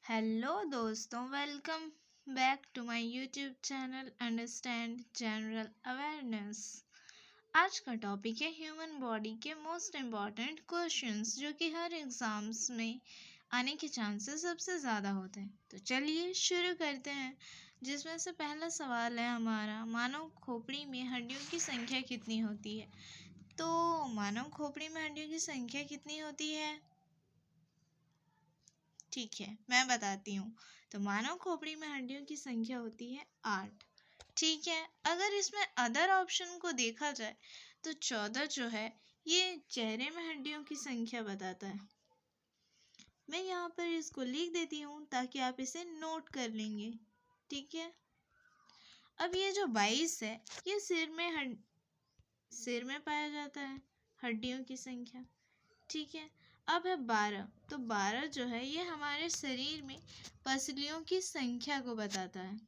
Hello दोस्तों, welcome back to my YouTube channel understand general awareness. आज का topic है ह्यूमन बॉडी के मोस्ट इम्पॉर्टेंट क्वेश्चंस जो कि हर एग्जाम्स में आने के चांसेस सबसे ज़्यादा होते हैं। तो चलिए शुरू करते हैं, जिसमें से पहला सवाल है हमारा, मानव खोपड़ी में हड्डियों की संख्या कितनी होती है। तो मानव खोपड़ी में हड्डियों की संख्या कितनी होती है, ठीक है मैं बताती हूँ। तो मानव खोपड़ी में हड्डियों की संख्या होती है 8। ठीक है, अगर इसमें अदर ऑप्शन को देखा जाए तो 14 जो है ये चेहरे में हड्डियों की संख्या बताता है। मैं यहाँ पर इसको लिख देती हूँ ताकि आप इसे नोट कर लेंगे। ठीक है, अब ये जो 22 है ये सिर में पाया जाता है हड्डियों की संख्या। ठीक है, अब है 12। तो 12 जो है ये हमारे शरीर में पसलियों की संख्या को बताता है।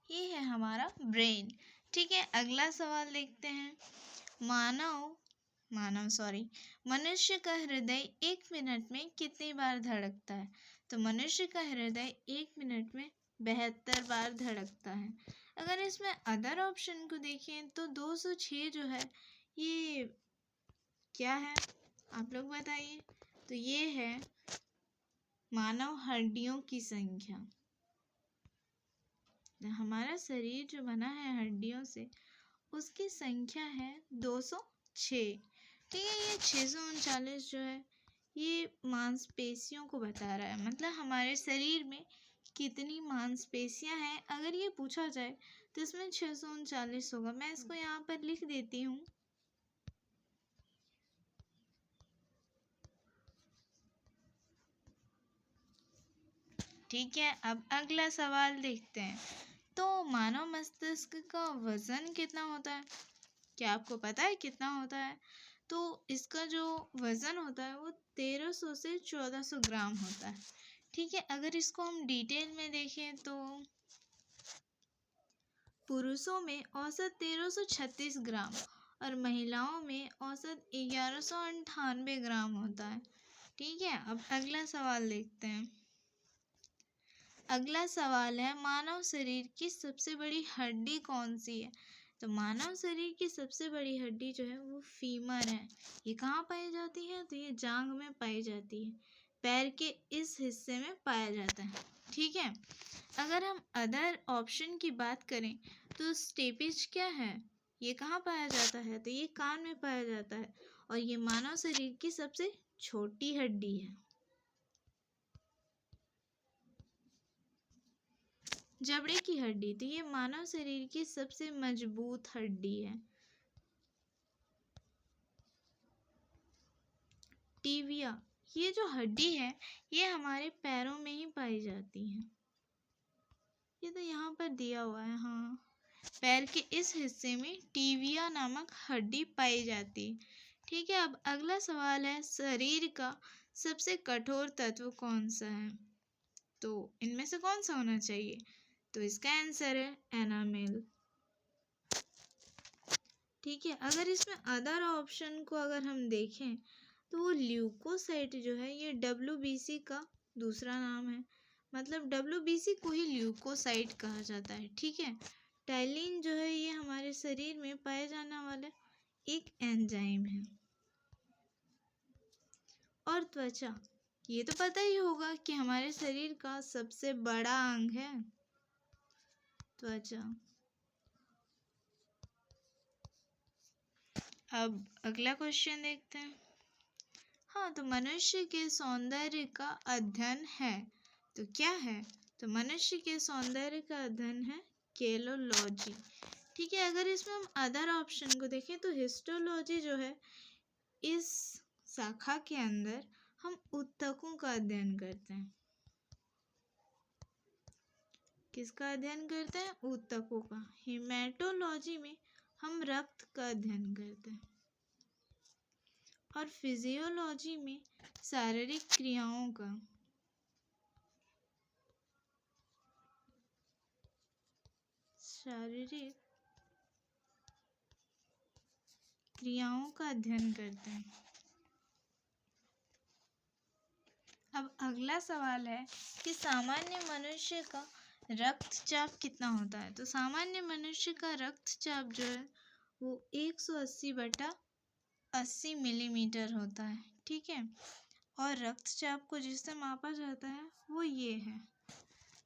ये है हमारा ब्रेन। ठीक है, अगला सवाल देखते हैं। मनुष्य का हृदय 1 मिनट में कितनी बार धड़कता है। तो मनुष्य का हृदय 1 मिनट में 72 बार धड़कता है। अगर इसमें अदर ऑप्शन को देखें तो 206 जो है ये क्या है, आप लोग बताइए। तो ये है मानव हड्डियों की संख्या। हमारा शरीर जो बना है हड्डियों से उसकी संख्या है 206। ठीक है, ये 639 जो है ये मांसपेशियों को बता रहा है, मतलब हमारे शरीर में कितनी मांसपेशियां हैं अगर ये पूछा जाए तो इसमें 639 होगा। मैं इसको यहाँ पर लिख देती हूँ। ठीक है, अब अगला सवाल देखते हैं। तो मानव मस्तिष्क का वजन कितना होता है, क्या आपको पता है कितना होता है। तो इसका जो वजन होता है वो 1300 से 1400 ग्राम होता है। ठीक है, अगर इसको हम डिटेल में देखें तो पुरुषों में औसत 1336 ग्राम और महिलाओं में औसत 1198 ग्राम होता है। ठीक है, अब अगला सवाल देखते हैं। अगला सवाल है, मानव शरीर की सबसे बड़ी हड्डी कौन सी है। तो मानव शरीर की सबसे बड़ी हड्डी जो है वो फीमर है। ये कहाँ पाई जाती है, तो ये जांघ में पाई जाती है, पैर के इस हिस्से में पाया जाता है। ठीक है, अगर हम अदर ऑप्शन की बात करें तो स्टेपिज क्या है, ये कहाँ पाया जाता है, तो ये कान में पाया जाता है और ये मानव शरीर की सबसे छोटी हड्डी है। जबड़े की हड्डी, तो ये मानव शरीर की सबसे मजबूत हड्डी है। टीबिया, ये जो हड्डी है ये हमारे पैरों में ही पाई जाती है। ये तो यहाँ पर दिया हुआ है, हाँ, पैर के इस हिस्से में टीबिया नामक हड्डी पाई जाती है। ठीक है, अब अगला सवाल है, शरीर का सबसे कठोर तत्व कौन सा है। तो इनमें से कौन सा होना चाहिए, तो इसका आंसर है एनामेल। ठीक है, अगर इसमें अदर ऑप्शन को अगर हम देखें तो वो ल्यूकोसाइट जो है ये WBC का दूसरा नाम है, मतलब WBC को ही ल्यूकोसाइट कहा जाता है। ठीक है, टाइलिन जो है ये हमारे शरीर में पाए जाने वाला एक एंजाइम है। और त्वचा, ये तो पता ही होगा कि हमारे शरीर का सबसे बड़ा अंग है त्वचा। अब अगला क्वेश्चन देखते हैं। हाँ, तो मनुष्य के सौंदर्य का अध्ययन है, तो क्या है, तो मनुष्य के सौंदर्य का अध्ययन है केलोलॉजी। ठीक है, अगर इसमें हम अदर ऑप्शन को देखें तो हिस्टोलॉजी जो है इस शाखा के अंदर हम ऊतकों का अध्ययन करते हैं। किसका अध्ययन करते हैं, ऊतकों का। हेमेटोलॉजी में हम रक्त का अध्ययन करते हैं और फिजियोलॉजी में शारीरिक क्रियाओं का। शारीरिक क्रियाओं का अध्ययन करते हैं। अब अगला सवाल है कि सामान्य मनुष्य का रक्तचाप कितना होता है। तो सामान्य मनुष्य का रक्तचाप जो है वो 180/80 मिलीमीटर होता है, ठीक है। और रक्तचाप को जिससे मापा जाता है वो ये है।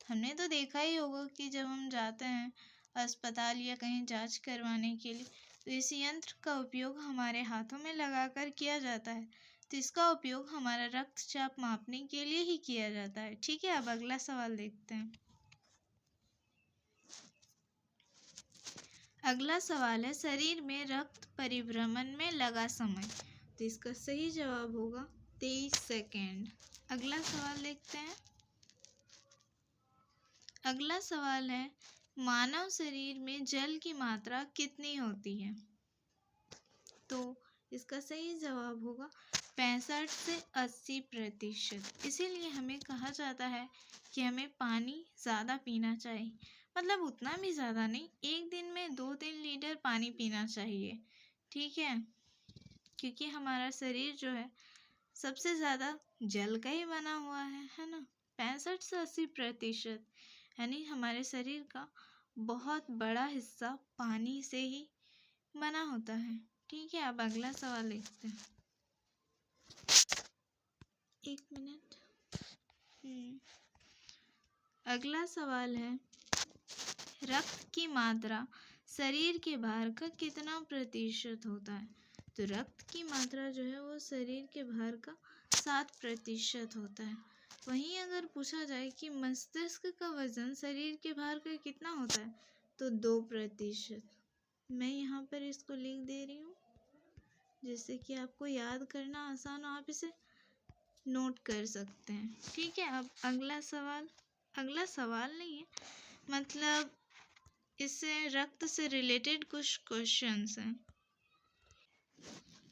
हमने तो देखा ही होगा कि जब हम जाते हैं अस्पताल या कहीं जांच करवाने के लिए, तो इस यंत्र का उपयोग हमारे हाथों में लगाकर किया जाता है। तो इसका उपयोग हमारा रक्तचाप मापने के लिए ही किया जाता है, ठीक है। अब अगला सवाल देखते हैं। अगला सवाल है शरीर में रक्त परिभ्रमण में लगा समय। तो इसका सही जवाब होगा 23 सेकेंड। अगला सवाल देखते हैं। अगला सवाल है मानव शरीर में जल की मात्रा कितनी होती है। तो इसका सही जवाब होगा 65 से 80%। इसीलिए हमें कहा जाता है कि हमें पानी ज़्यादा पीना चाहिए, मतलब उतना भी ज़्यादा नहीं, एक दिन में 2-3 लीटर पानी पीना चाहिए, ठीक है। क्योंकि हमारा शरीर जो है सबसे ज़्यादा जल का ही बना हुआ है ना। 65 से 80%, यानी हमारे शरीर का बहुत बड़ा हिस्सा पानी से ही बना होता है, ठीक है। अब अगला सवाल देखते हैं। एक मिनट। अगला सवाल है रक्त की मात्रा शरीर के भार का कितना प्रतिशत होता है। तो रक्त की मात्रा जो है वो शरीर के भार का 7% होता है। वहीं अगर पूछा जाए कि मस्तिष्क का वजन शरीर के भार का कितना होता है, तो 2%। मैं यहाँ पर इसको लिख दे रही हूँ जिससे कि आपको याद करना आसान हो, आप इसे नोट कर सकते हैं, ठीक है। अब अगला सवाल नहीं है, मतलब इससे रक्त से रिलेटेड कुछ क्वेश्चंस हैं।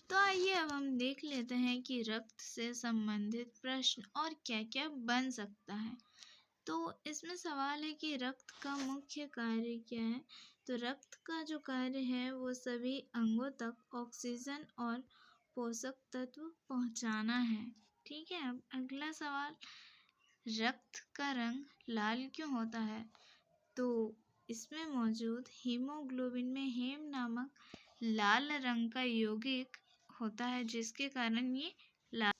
तो आइए अब हम देख लेते हैं कि रक्त से संबंधित प्रश्न और क्या क्या बन सकता है। तो इसमें सवाल है कि रक्त का मुख्य कार्य क्या है। तो रक्त का जो कार्य है वो सभी अंगों तक ऑक्सीजन और पोषक तत्व पहुंचाना है, ठीक है। अब अगला सवाल, रक्त का रंग लाल क्यों होता है। तो इसमें मौजूद हीमोग्लोबिन में हेम नामक लाल रंग का यौगिक होता है जिसके कारण ये लाल।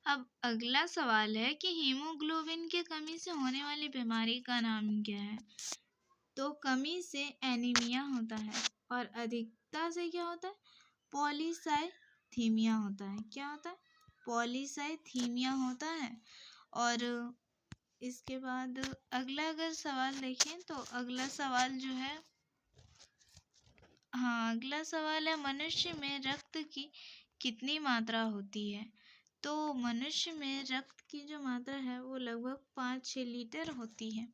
अब अगला सवाल है कि हीमोग्लोबिन की कमी से होने वाली बीमारी का नाम क्या है। तो कमी से एनीमिया होता है और अधिकता से क्या होता है, पॉलीसाइथीमिया होता है। क्या होता है, पॉलीसाइथीमिया होता है। और इसके बाद अगला अगर सवाल देखें तो अगला सवाल जो है, अगला सवाल है मनुष्य में रक्त की कितनी मात्रा होती है। तो मनुष्य में रक्त की जो मात्रा है वो लगभग 5-6 लीटर होती है।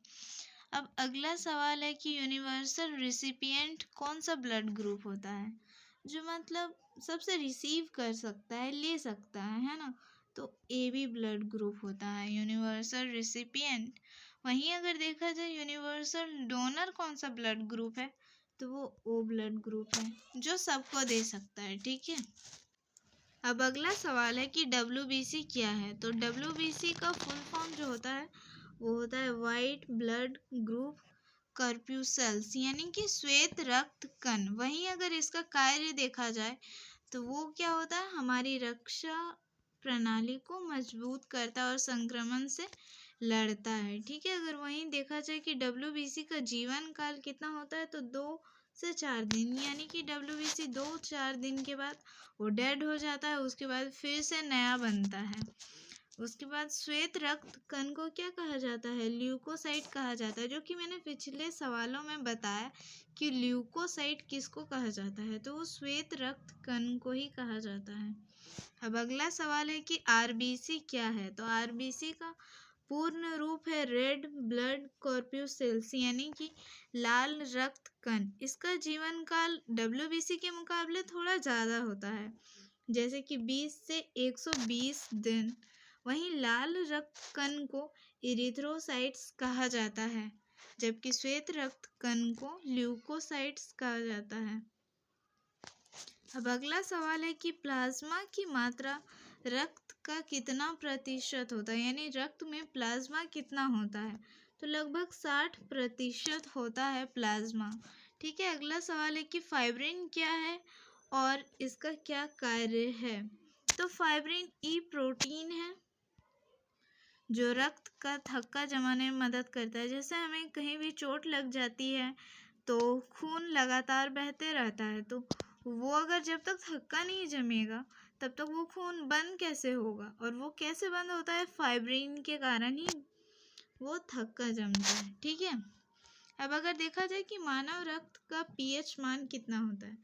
अब अगला सवाल है कि यूनिवर्सल रिसिपिएंट कौन सा ब्लड ग्रुप होता है, जो मतलब सबसे रिसीव कर सकता है, ले सकता है ना। तो AB ब्लड ग्रुप होता है यूनिवर्सल रिसिपिएंट। वहीं अगर देखा जाए यूनिवर्सल डोनर कौन सा ब्लड ग्रुप है, तो वो O ब्लड ग्रुप है जो सबको दे सकता है, ठीक है। अब अगला सवाल है कि WBC क्या है। तो WBC का फुल फॉर्म जो होता है वो होता है वाइट ब्लड ग्रुप कर्प्यूसेल्स, यानी कि श्वेत रक्त कण। वहीं अगर इसका कार्य देखा जाए तो वो क्या होता है, हमारी रक्षा प्रणाली को मजबूत करता है और संक्रमण से लड़ता है, ठीक है। अगर वहीं देखा जाए कि WBC का जीवन काल कितना होता है, तो 2 से 4 दिन, यानी कि WBC 2-4 दिन के बाद वो डेड हो जाता है, उसके बाद फिर से नया बनता है। उसके बाद श्वेत रक्त कण को क्या कहा जाता है, ल्यूकोसाइट कहा जाता है, जो कि मैंने पिछले सवालों में बताया कि ल्यूकोसाइट किसको कहा जाता है, तो वो श्वेत रक्त कण को ही कहा जाता है। अब अगला सवाल है कि RBC क्या है। तो RBC का पूर्ण रूप है रेड ब्लड कॉर्प्यूसेल्स, यानी कि लाल रक्त कण। इसका जीवन काल WBC के मुकाबले थोड़ा ज़्यादा होता है, जैसे कि 20 से 120 दिन। वहीं लाल रक्त कण को इरिथ्रोसाइट्स कहा जाता है, जबकि श्वेत रक्त कण को ल्यूकोसाइट्स कहा जाता है। अब अगला सवाल है कि प्लाज्मा की मात्रा रक्त का कितना प्रतिशत होता है, यानी रक्त में प्लाज्मा कितना होता है। तो लगभग 60% होता है प्लाज्मा। ठीक है, अगला सवाल है कि फाइब्रिन क्या है और इसका क्या कार्य है। तो फाइब्रिन ई प्रोटीन है जो रक्त का थक्का जमाने में मदद करता है। जैसे हमें कहीं भी चोट लग जाती है तो खून लगातार बहते रहता है, तो वो अगर जब तक थक्का नहीं जमेगा तब तक वो खून बंद कैसे होगा, और वो कैसे बंद होता है, फाइब्रिन के कारण ही वो थक्का जमता है। ठीक है, अब अगर देखा जाए कि मानव रक्त का पीएच मान कितना होता है,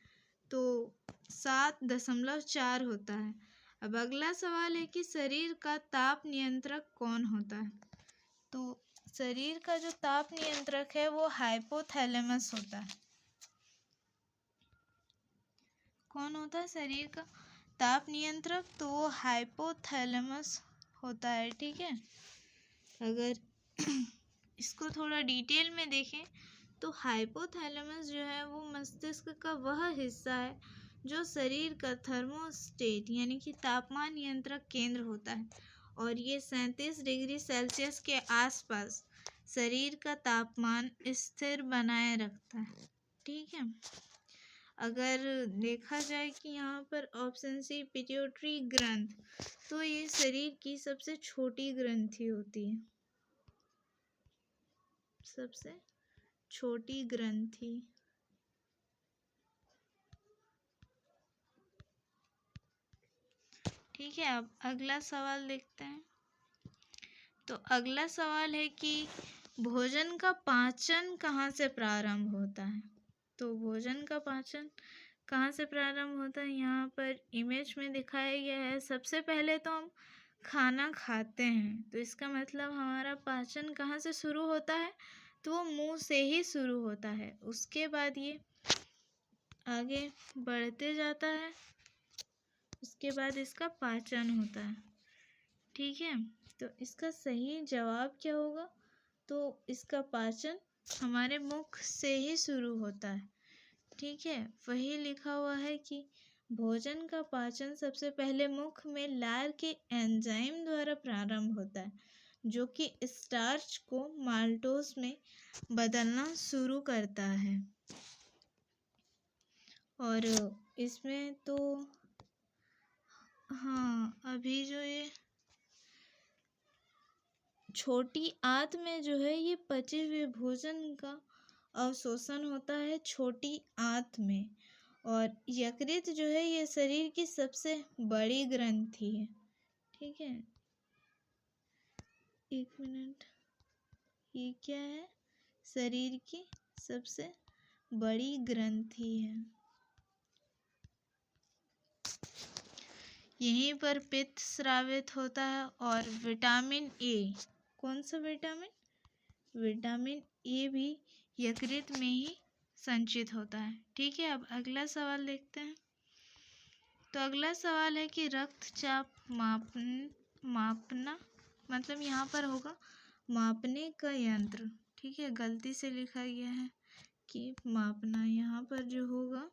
तो 7.4 होता है। अब अगला सवाल है कि शरीर का ताप नियंत्रक कौन होता है। तो शरीर का जो ताप नियंत्रक है वो हाइपोथैलेमस होता है। कौन होता है शरीर का ताप नियंत्रक, तो वो हाइपोथैलेमस होता है। ठीक है, अगर इसको थोड़ा डिटेल में देखें तो हाइपोथैलेमस जो है वो मस्तिष्क का वह हिस्सा है जो शरीर का थर्मोस्टेट यानी कि तापमान नियंत्रक केंद्र होता है, और ये 37 डिग्री सेल्सियस के आसपास शरीर का तापमान स्थिर बनाए रखता है। ठीक है, अगर देखा जाए कि यहाँ पर ऑप्शन सी पिट्यूटरी ग्रंथ, तो ये शरीर की सबसे छोटी ग्रंथि होती है, सबसे छोटी ग्रंथि। ठीक है, अब अगला सवाल देखते हैं। तो अगला सवाल है कि भोजन का पाचन कहाँ से प्रारंभ होता है। तो भोजन का पाचन कहाँ से प्रारंभ होता है, यहाँ पर इमेज में दिखाया गया है। सबसे पहले तो हम खाना खाते हैं, तो इसका मतलब हमारा पाचन कहाँ से शुरू होता है, तो वो मुंह से ही शुरू होता है। उसके बाद ये आगे बढ़ते जाता है, उसके बाद इसका पाचन होता है। ठीक है, तो इसका सही जवाब क्या होगा, तो इसका पाचन हमारे मुख से ही शुरू होता है। ठीक है, वही लिखा हुआ है कि भोजन का पाचन सबसे पहले मुख में लार के एंजाइम द्वारा प्रारंभ होता है, जो कि स्टार्च को माल्टोज में बदलना शुरू करता है। और इसमें तो हाँ, अभी जो ये छोटी आंत में जो है ये पचे हुए भोजन का अवशोषण होता है छोटी आंत में, और यकृत जो है ये शरीर की सबसे बड़ी ग्रंथि है। ठीक है, एक मिनट, ये क्या है, शरीर की सबसे बड़ी ग्रंथि है। यहीं पर पित्त स्रावित होता है, और विटामिन ए, कौन सा विटामिन, विटामिन ए भी यकृत में ही संचित होता है। ठीक है, अब अगला सवाल देखते हैं। तो अगला सवाल है कि रक्तचाप मापना, मतलब यहाँ पर होगा मापने का यंत्र। ठीक है, गलती से लिखा गया है कि मापना, यहाँ पर जो होगा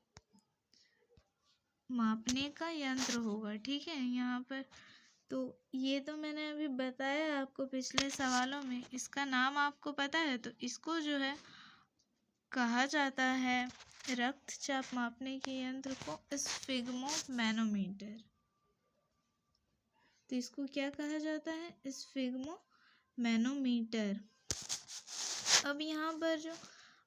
मापने का यंत्र होगा। ठीक है, यहाँ पर तो ये तो मैंने अभी बताया आपको पिछले सवालों में, इसका नाम आपको पता है, तो इसको जो है कहा जाता है रक्तचाप मापने के यंत्र को स्फिग्मोमैनोमीटर। तो इसको क्या कहा जाता है, स्फिग्मोमैनोमीटर। अब यहाँ पर जो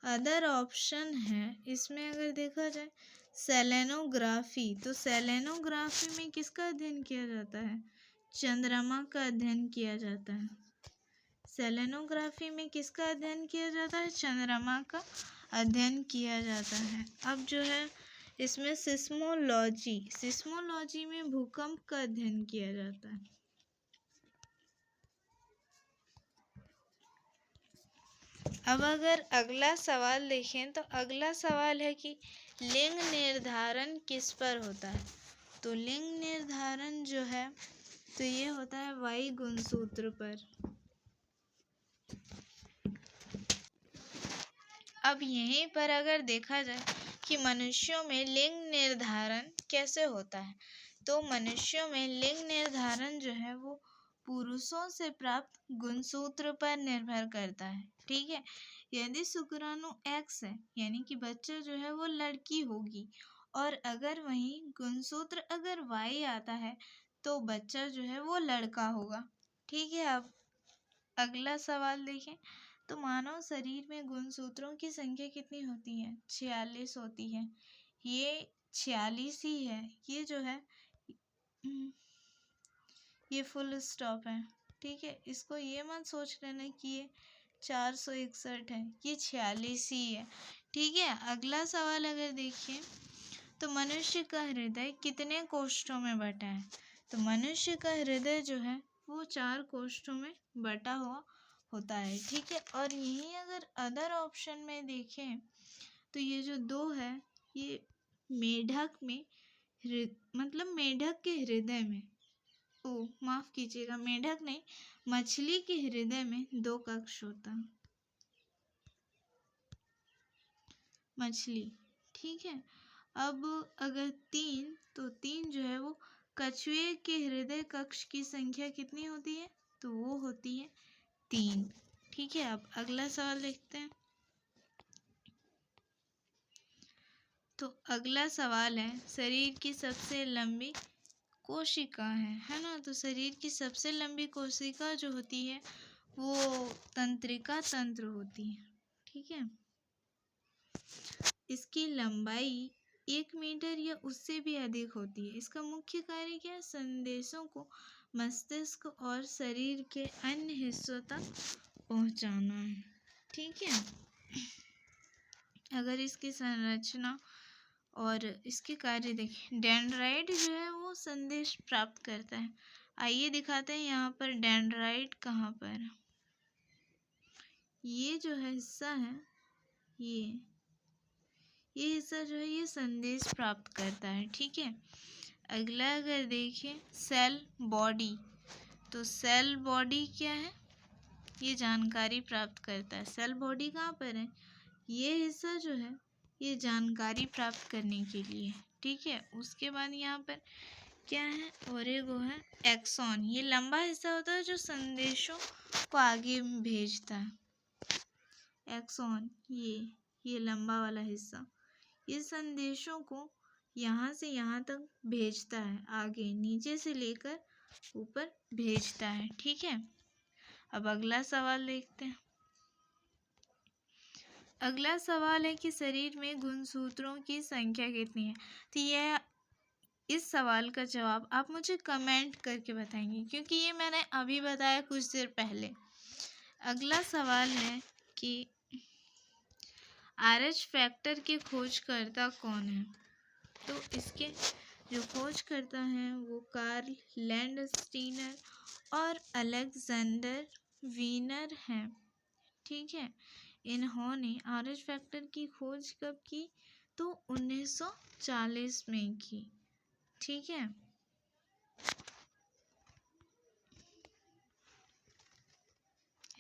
अदर ऑप्शन है, इसमें अगर देखा जाए सेलेनोग्राफी, तो सेलेनोग्राफी में किसका अध्ययन किया जाता है, चंद्रमा का अध्ययन किया जाता है। सेलेनोग्राफी में किसका अध्ययन किया जाता है, चंद्रमा का अध्ययन किया जाता है। अब जो है इसमें सिस्मोलॉजी, सिस्मोलॉजी में भूकंप का अध्ययन किया जाता है। अब अगर अगला सवाल देखें, तो अगला सवाल है कि लिंग निर्धारण किस पर होता है। तो लिंग निर्धारण जो है तो ये होता है वाई गुणसूत्र पर। अब यहीं पर अगर देखा जाए कि मनुष्यों में लिंग निर्धारण कैसे होता है? तो मनुष्यों में लिंग निर्धारण जो है वो पुरुषों से प्राप्त गुणसूत्र पर निर्भर करता है। ठीक है, यदि शुक्राणु X है यानी कि बच्चा जो है वो लड़की होगी, और अगर वहीं गुणसूत्र अगर Y आता है तो बच्चा जो है वो लड़का होगा। ठीक है, अब अगला सवाल देखें। तो मानव शरीर में गुणसूत्रों की संख्या कितनी होती है? 46 होती है। ये 46 ही है, ये जो है ये फुल स्टॉप है। ठीक है, इसको ये मत सोच लेना कि ये 461 है, ये 46 ही है। ठीक है, अगला सवाल अगर देखिए तो मनुष्य का हृदय कितने कोष्ठों में बटा है? तो मनुष्य का हृदय जो है वो 4 कोष्ठों में बटा हुआ होता है। ठीक है, और यही अगर अदर ऑप्शन में देखें तो ये जो 2 है ये मेढक में मतलब मेढक के हृदय में, ओ माफ कीजिएगा, मेढक नहीं, मछली के हृदय में 2 कक्ष होता है, मछली। ठीक है, अब अगर 3 तो 3 जो है वो कछुए के हृदय कक्ष की संख्या कितनी होती है? तो वो होती है 3। ठीक है, अब अगला सवाल देखते हैं। तो अगला सवाल है, शरीर की सबसे लंबी कोशिका है ना? तो शरीर की सबसे लंबी कोशिका जो होती है वो तंत्रिका तंत्र होती है। ठीक है, इसकी लंबाई 1 मीटर या उससे भी अधिक होती है। इसका मुख्य कार्य क्या है? संदेशों को मस्तिष्क और शरीर के अन्य हिस्सों तक पहुंचाना है। ठीक है, अगर इसकी संरचना और इसके कार्य देखें, डेंड्राइट जो है वो संदेश प्राप्त करता है। आइए दिखाते हैं यहाँ पर डेंड्राइट कहाँ पर है। ये जो है हिस्सा है, ये हिस्सा जो है ये संदेश प्राप्त करता है। ठीक है, अगला अगर देखें सेल बॉडी, तो सेल बॉडी क्या है? ये जानकारी प्राप्त करता है। सेल बॉडी कहाँ पर है? ये हिस्सा जो है ये जानकारी प्राप्त करने के लिए। ठीक है, उसके बाद यहाँ पर क्या है? और एगो है एक्सॉन, ये लंबा हिस्सा होता है जो संदेशों को आगे भेजता है। एक्सॉन ये लंबा वाला हिस्सा, ये संदेशों को यहाँ से यहाँ तक भेजता है, आगे नीचे से लेकर ऊपर भेजता है। ठीक है, अब अगला सवाल देखते हैं। अगला सवाल है कि शरीर में गुणसूत्रों की संख्या कितनी है? तो यह इस सवाल का जवाब आप मुझे कमेंट करके बताएंगे, क्योंकि ये मैंने अभी बताया कुछ देर पहले। अगला सवाल है कि RH फैक्टर के खोजकर्ता कौन है? तो इसके जो खोजकर्ता हैं वो कार्ल लैंडस्टीनर और अलेक्जेंडर वीनर हैं। ठीक है, इन्होंने RH फैक्टर की खोज कब की? तो 1940 में की। ठीक है,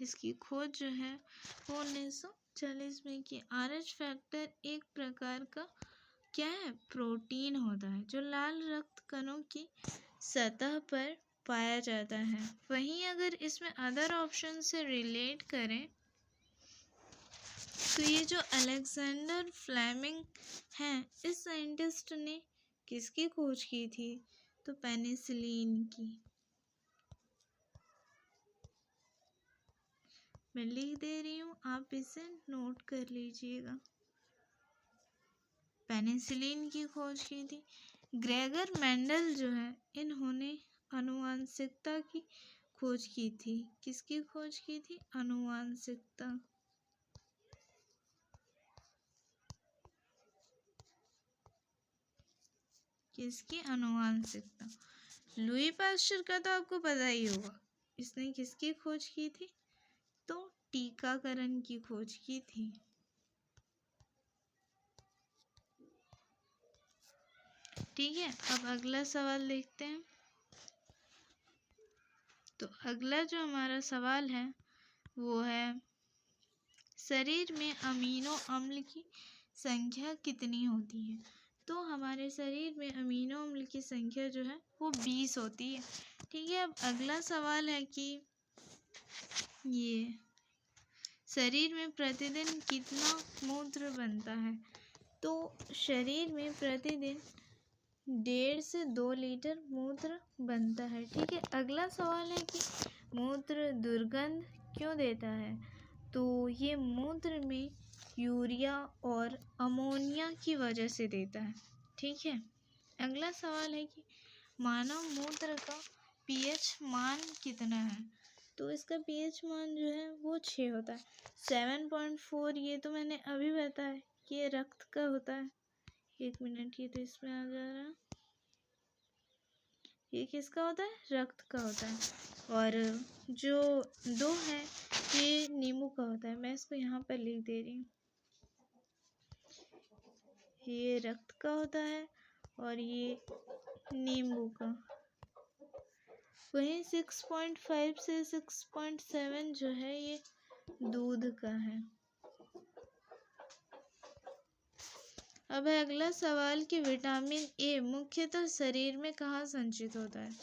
इसकी खोज जो है वो 1940 में की। RH फैक्टर एक प्रकार का क्या है? प्रोटीन होता है जो लाल रक्त कणों की सतह पर पाया जाता है। वहीं अगर इसमें अदर ऑप्शन से रिलेट करें तो ये जो अलेक्जेंडर फ्लेमिंग हैं, इस साइंटिस्ट ने किसकी खोज की थी? तो पेनिसिलिन की। मैं लिख दे रही हूँ, आप इसे नोट कर लीजिएगा। पेनिसिलिन की खोज की थी। ग्रेगर मेंडल जो है इन्होंने आनुवंशिकता की खोज की थी। किसकी खोज की थी? आनुवंशिकता। किसकी? आनुवंशिकता। लुई पास्चर का तो आपको पता ही होगा, इसने किसकी खोज की थी? तो टीकाकरण की खोज की थी। ठीक है, अब अगला सवाल देखते हैं। तो अगला जो हमारा सवाल है वो है शरीर में अमीनो अम्ल की संख्या कितनी होती है? तो हमारे शरीर में अमीनो अम्ल की संख्या जो है वो 20 होती है। ठीक है, अब अगला सवाल है कि ये शरीर में प्रतिदिन कितना मूत्र बनता है। तो शरीर में प्रतिदिन 1.5 से 2 लीटर मूत्र बनता है। ठीक है, अगला सवाल है कि मूत्र दुर्गंध क्यों देता है। तो ये मूत्र में यूरिया और अमोनिया की वजह से देता है। ठीक है, अगला सवाल है कि मानव मूत्र का पीएच मान कितना है। तो इसका पीएच मान जो है वो 6 होता है। 7.4 ये तो मैंने अभी बताया, ये रक्त का होता है। 1 मिनट, ये तो इसमें आ जा रहा है, ये किसका होता है, रक्त का होता है। और जो 2 है ये नींबू का होता है। मैं इसको यहाँ पर लिख दे रही हूँ, ये रक्त का होता है और ये नींबू का। वहीं 6.5 से 6.7 जो है ये दूध का है। अब है अगला सवाल कि विटामिन ए मुख्यतः शरीर में कहाँ संचित होता है।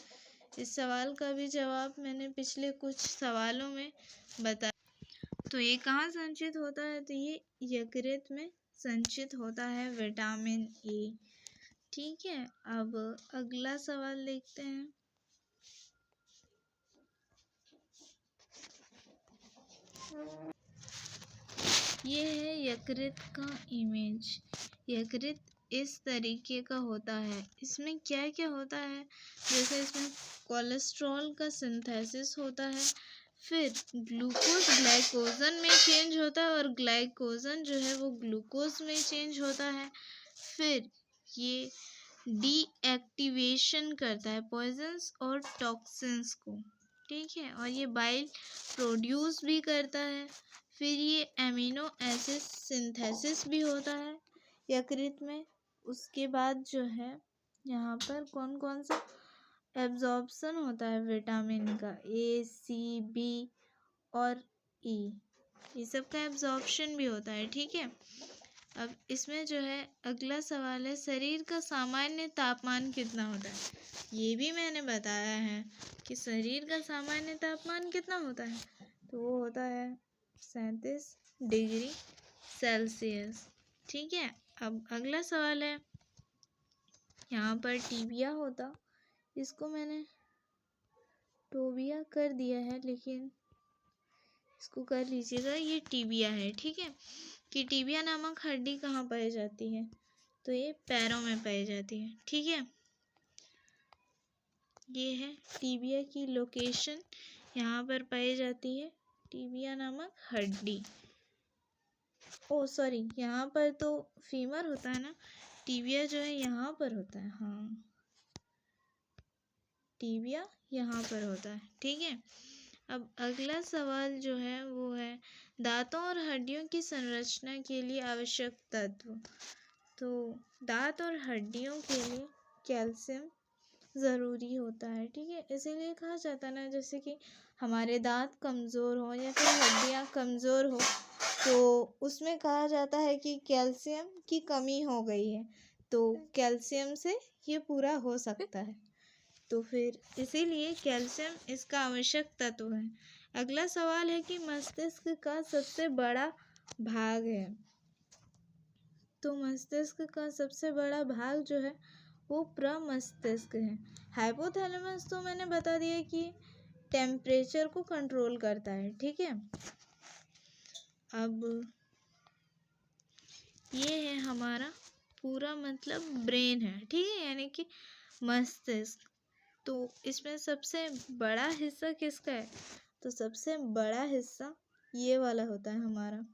इस सवाल का भी जवाब मैंने पिछले कुछ सवालों में बताया। तो ये कहाँ संचित होता है, तो ये यकृत में संचित होता है विटामिन ए। ठीक है, अब अगला सवाल देखते हैं। ये है यकृत का इमेज। यकृत इस तरीके का होता है। इसमें क्या क्या होता है, जैसे इसमें कोलेस्ट्रॉल का सिंथेसिस होता है, फिर ग्लूकोज ग्लाइकोजन में चेंज होता है और ग्लाइकोजन जो है वो ग्लूकोज में चेंज होता है। फिर ये डीएक्टिवेशन करता है पॉइजन्स और टॉक्सिन्स को। ठीक है, और ये बाइल प्रोड्यूस भी करता है। फिर ये एमिनो एसिड सिंथेसिस भी होता है यकृत में। उसके बाद जो है यहाँ पर कौन कौन सा एब्जॉर्प्शन होता है विटामिन का, ए, सी, बी और ई, ये सब का एब्जॉर्प्शन भी होता है। ठीक है, अब इसमें जो है अगला सवाल है शरीर का सामान्य तापमान कितना होता है। ये भी मैंने बताया है कि शरीर का सामान्य तापमान कितना होता है, तो वो होता है 37 डिग्री सेल्सियस। ठीक है, अब अगला सवाल है, यहाँ पर टीबिया होता, इसको मैंने टोबिया कर दिया है, लेकिन इसको कर लीजिएगा, ये टीबिया है। ठीक है, कि टीबिया नामक हड्डी कहाँ पाई जाती है, तो ये पैरों में पाई जाती है। ठीक है, ये है टीबिया की लोकेशन, यहाँ पर पाई जाती है टीबिया नामक हड्डी। ओ सॉरी, यहाँ पर तो फीमर होता है ना, टीबिया जो है यहाँ पर होता है। हाँ, टीबिया यहाँ पर होता है। ठीक है, अब अगला सवाल जो है वो है दांतों और हड्डियों की संरचना के लिए आवश्यक तत्व। तो दांत और हड्डियों के लिए कैल्शियम ज़रूरी होता है। ठीक है, इसीलिए कहा जाता है ना, जैसे कि हमारे दांत कमज़ोर हो या फिर हड्डियाँ कमज़ोर हो तो उसमें कहा जाता है कि कैल्शियम की कमी हो गई है, तो कैल्शियम से ये पूरा हो सकता है। तो फिर इसीलिए कैल्शियम इसका आवश्यक तत्व है। अगला सवाल है कि मस्तिष्क का सबसे बड़ा भाग है। तो मस्तिष्क का सबसे बड़ा भाग जो है वो प्रमस्तिष्क है। हाइपोथैलेमस तो मैंने बता दिया कि टेम्परेचर को कंट्रोल करता है। ठीक है, अब ये है हमारा पूरा मतलब ब्रेन है। ठीक है, यानी कि मस्तिष्क। तो इसमें सबसे बड़ा हिस्सा किसका है, तो सबसे बड़ा हिस्सा ये वाला होता है हमारा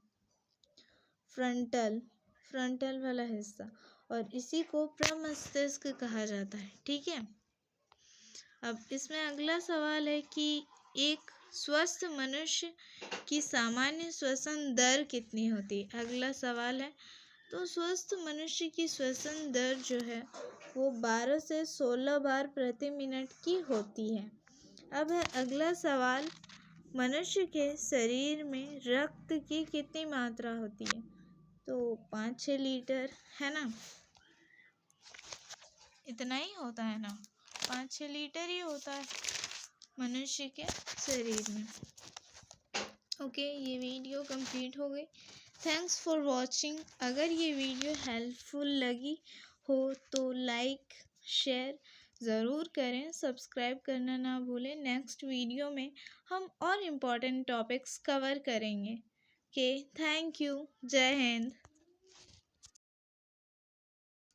फ्रंटल वाला हिस्सा, और इसी को प्रमस्तिष्क कहा जाता है। ठीक है, अब इसमें अगला सवाल है कि एक स्वस्थ मनुष्य की सामान्य श्वसन दर कितनी होती है। अगला सवाल है, तो स्वस्थ मनुष्य की श्वसन दर जो है वो 12 से 16 बार प्रति मिनट की होती है। अब है अगला सवाल, मनुष्य के शरीर में रक्त की कितनी मात्रा होती है, तो 5-6 लीटर है ना। इतना ही होता है ना, 5-6 लीटर ही होता है मनुष्य के शरीर में। ओके, ये वीडियो कंप्लीट हो गई। Thanks for watching. अगर ये वीडियो हेल्पफुल लगी हो तो लाइक शेयर ज़रूर करें, सब्सक्राइब करना ना भूलें। नेक्स्ट वीडियो में हम और इम्पोर्टेंट टॉपिक्स कवर करेंगे। Okay, thank you. जय हिंद।